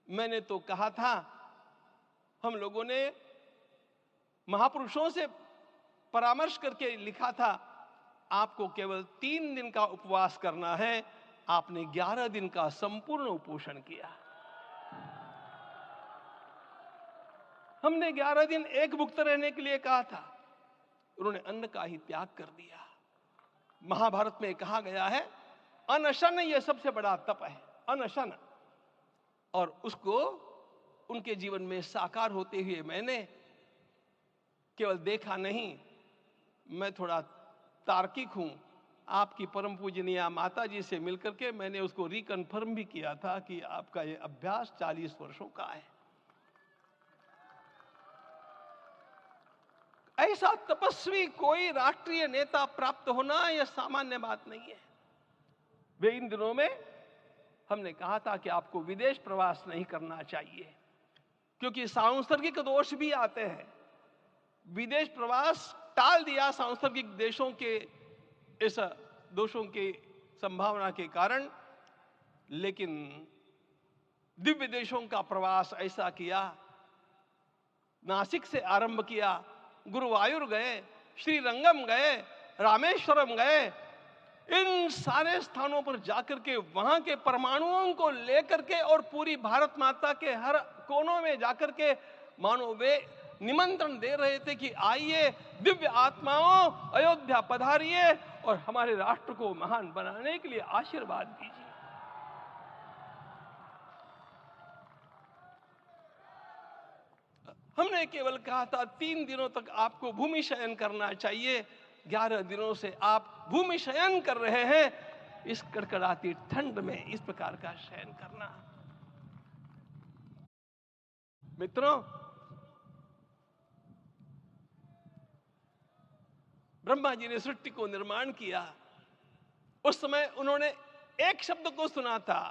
मैंने तो कहा था, हम लोगों ने महापुरुषों से परामर्श करके लिखा था, आपको केवल 3 दिन का उपवास करना है। आपने 11 दिन का संपूर्ण उपोषण किया। हमने 11 दिन एक भुक्त रहने के लिए कहा था, उन्होंने अन्न का ही त्याग कर दिया। महाभारत में कहा गया है, अनशन यह सबसे बड़ा तप है, अनशन। और उसको उनके जीवन में साकार होते हुए मैंने केवल देखा नहीं, मैं थोड़ा तार्किक हूं। आपकी परम पूजनीय माता जी से मिलकर के मैंने उसको रिकन्फर्म भी किया था कि आपका ये अभ्यास 40 वर्षों का है। ऐसा तपस्वी कोई राष्ट्रीय नेता प्राप्त होना यह सामान्य बात नहीं है। वे इन दिनों में हमने कहा था कि आपको विदेश प्रवास नहीं करना चाहिए, क्योंकि सांसर्गिक दोष भी आते हैं। विदेश प्रवास टाल दिया सांसर्गिक देशों के इस दोषों की संभावना के कारण, लेकिन दिव्य देशों का प्रवास ऐसा किया। नासिक से आरंभ किया, गुरुवायूर गए, श्रीरंगम गए, रामेश्वरम गए। इन सारे स्थानों पर जाकर के वहां के परमाणुओं को लेकर के और पूरी भारत माता के हर कोनों में जाकर के मानो वे निमंत्रण दे रहे थे कि आइए दिव्य आत्माओं, अयोध्या पधारिए और हमारे राष्ट्र को महान बनाने के लिए आशीर्वाद दीजिए। हमने केवल कहा था 3 दिनों तक आपको भूमि शयन करना चाहिए। 11 दिनों से आप भूमि शयन कर रहे हैं। इस कड़कड़ाती ठंड में इस प्रकार का शयन करना, मित्रों, ब्रह्मा जी ने सृष्टि को निर्माण किया। उस समय उन्होंने एक शब्द को सुना था।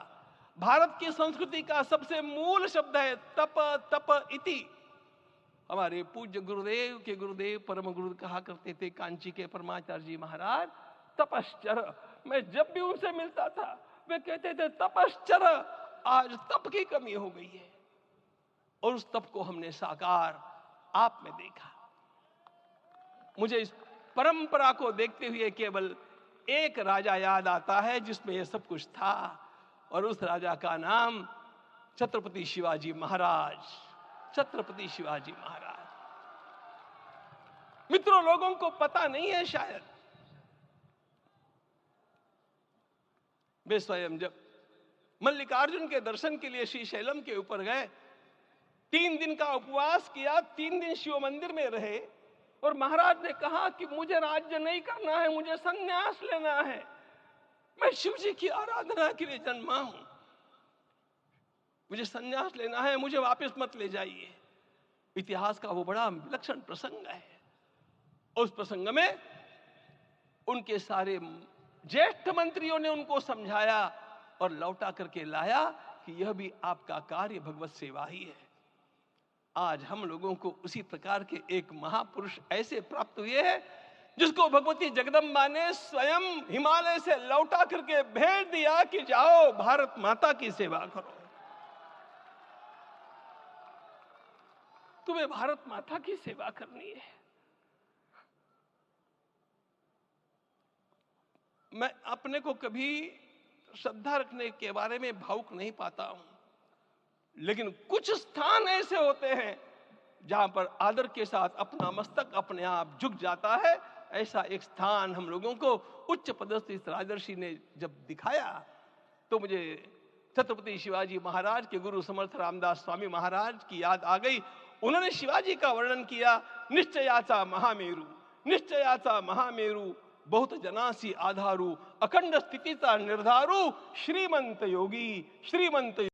भारत की संस्कृति का सबसे मूल शब्द है तप, तप इति। हमारे पूज्य गुरुदेव के गुरुदेव परम गुरु कहा करते थे, कांची के परमाचार्य जी महाराज, तपश्चर। मैं जब भी उनसे मिलता था वे कहते थे तपश्चर। आज तप की कमी हो गई है और उस तप को हमने साकार आप में देखा। मुझे इस परंपरा को देखते हुए केवल एक राजा याद आता है जिसमें यह सब कुछ था, और उस राजा का नाम छत्रपति शिवाजी महाराज। छत्रपति शिवाजी महाराज। मित्रों, लोगों को पता नहीं है शायद, वे स्वयं जब मल्लिकार्जुन के दर्शन के लिए श्रीशैलम के ऊपर गए, 3 दिन का उपवास किया, 3 दिन शिव मंदिर में रहे, और महाराज ने कहा कि मुझे राज्य नहीं करना है, मुझे संन्यास लेना है, मैं शिव जी की आराधना के लिए जन्मा हूं, मुझे संन्यास लेना है, मुझे वापस मत ले जाइए। इतिहास का वो बड़ा विलक्षण प्रसंग है। उस प्रसंग में उनके सारे ज्येष्ठ मंत्रियों ने उनको समझाया और लौटा करके लाया कि यह भी आपका कार्य भगवत सेवा ही है। आज हम लोगों को उसी प्रकार के एक महापुरुष ऐसे प्राप्त हुए हैं जिसको भगवती जगदम्बा ने स्वयं हिमालय से लौटा करके भेज दिया कि जाओ भारत माता की सेवा करो। तुम्हें भारत माता की सेवा करनी है। मैं अपने को कभी श्रद्धा रखने के बारे में भावुक नहीं पाता हूं, लेकिन कुछ स्थान ऐसे होते हैं जहां पर आदर के साथ अपना मस्तक अपने आप झुक जाता है। ऐसा एक स्थान हम लोगों को उच्च पदस्थ इस राजर्षि ने जब दिखाया तो मुझे छत्रपति शिवाजी महाराज के गुरु समर्थ रामदास स्वामी महाराज की याद आ गई। उन्होंने शिवाजी का वर्णन किया, निश्चयाचा महामेरु, निश्चयाचा महामेरु, बहुत जनासी आधारू, अखंड स्थितिता निर्धारू, श्रीमंत योगी, श्रीमंत